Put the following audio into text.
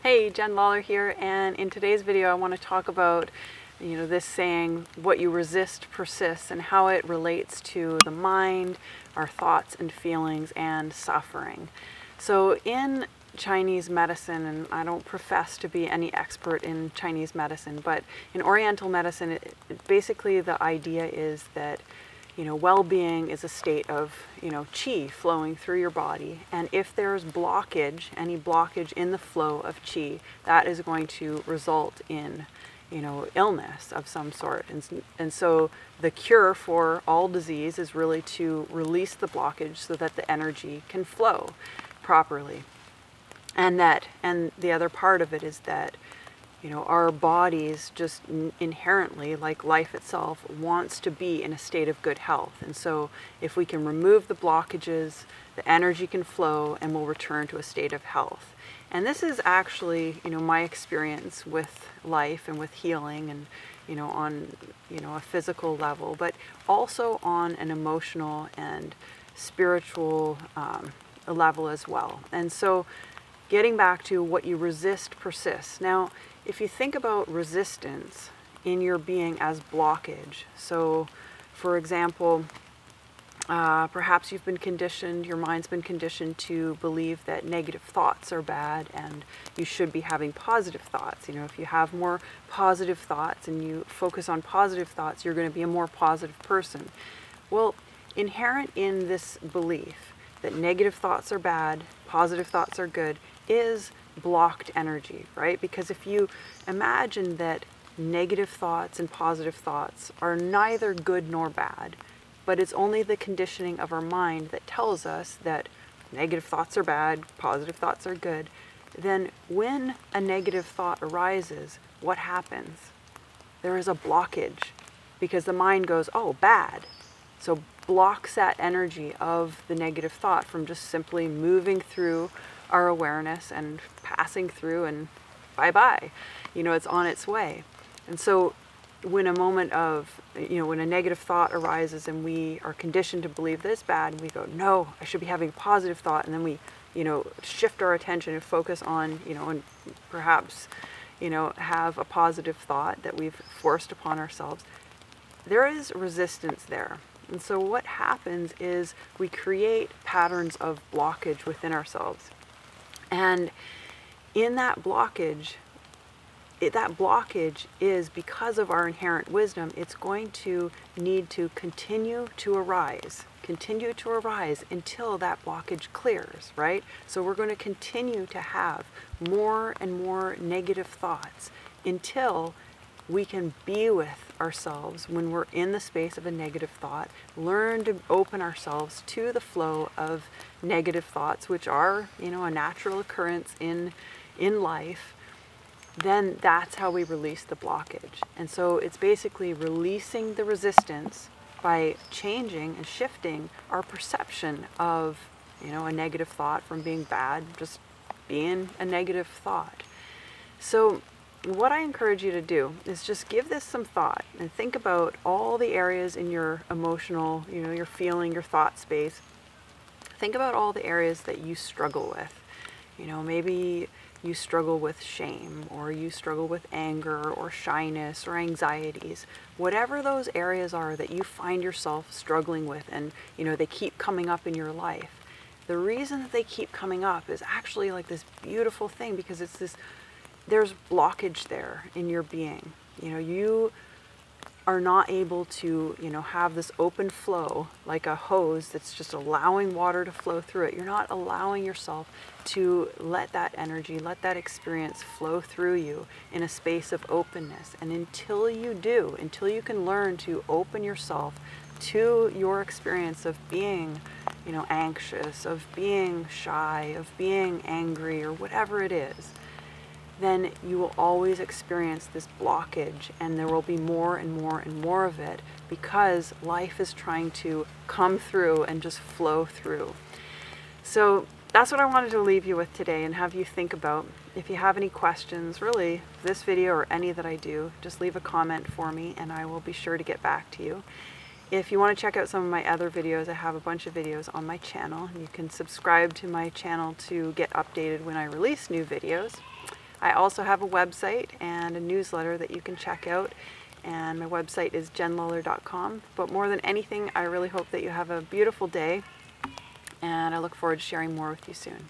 Hey, Jenn Lawlor here, and in today's video I want to talk about this saying, what you resist persists, and how it relates to the mind, our thoughts and feelings, and suffering. So in Chinese medicine, and I don't profess to be any expert in Chinese medicine, but in Oriental medicine, basically the idea is that well-being is a state of, qi flowing through your body. And if there's blockage, any blockage in the flow of qi, that is going to result in, illness of some sort. And so the cure for all disease is really to release the blockage so that the energy can flow properly. And the other part of it is that our bodies just inherently, like life itself, wants to be in a state of good health. And so if we can remove the blockages, the energy can flow and we'll return to a state of health. And this is actually, my experience with life and with healing, and, on, a physical level, but also on an emotional and spiritual level as well. And so getting back to what you resist persists. Now, if you think about resistance in your being as blockage, so for example, perhaps you've been conditioned, your mind's been conditioned to believe that negative thoughts are bad and you should be having positive thoughts. If you have more positive thoughts and you focus on positive thoughts, you're going to be a more positive person. Well, inherent in this belief that negative thoughts are bad, positive thoughts are good, is blocked energy, right? Because if you imagine that negative thoughts and positive thoughts are neither good nor bad, but it's only the conditioning of our mind that tells us that negative thoughts are bad, positive thoughts are good, then when a negative thought arises, what happens? There is a blockage, because the mind goes, oh, bad. So blocks that energy of the negative thought from just simply moving through our awareness and passing through, and bye-bye. It's on its way. And so when a moment of, when a negative thought arises and we are conditioned to believe that it's bad, we go, no, I should be having a positive thought. And then we, shift our attention and focus on, and perhaps, have a positive thought that we've forced upon ourselves. There is resistance there. And so what happens is we create patterns of blockage within ourselves. And in that blockage is, because of our inherent wisdom, it's going to need to continue to arise until that blockage clears, right? So we're going to continue to have more and more negative thoughts until we can be with ourselves when we're in the space of a negative thought, learn to open ourselves to the flow of negative thoughts, which are, a natural occurrence in life. Then that's how we release the blockage. And so it's basically releasing the resistance by changing and shifting our perception of, a negative thought from being bad, just being a negative thought. So what I encourage you to do is just give this some thought and think about all the areas in your emotional, your feeling, your thought space. Think about all the areas that you struggle with. Maybe you struggle with shame, or you struggle with anger or shyness or anxieties. Whatever those areas are that you find yourself struggling with, and they keep coming up in your life. The reason that they keep coming up is actually like this beautiful thing, because there's blockage there in your being. You are not able to, have this open flow like a hose that's just allowing water to flow through it. You're not allowing yourself to let that energy, let that experience flow through you in a space of openness. And until you can learn to open yourself to your experience of being, anxious, of being shy, of being angry, or whatever it is, then you will always experience this blockage, and there will be more and more and more of it, because life is trying to come through and just flow through. So that's what I wanted to leave you with today and have you think about. If you have any questions, really, this video or any that I do, just leave a comment for me and I will be sure to get back to you. If you want to check out some of my other videos, I have a bunch of videos on my channel. You can subscribe to my channel to get updated when I release new videos. I also have a website and a newsletter that you can check out, and my website is jennlawlor.com. But more than anything, I really hope that you have a beautiful day, and I look forward to sharing more with you soon.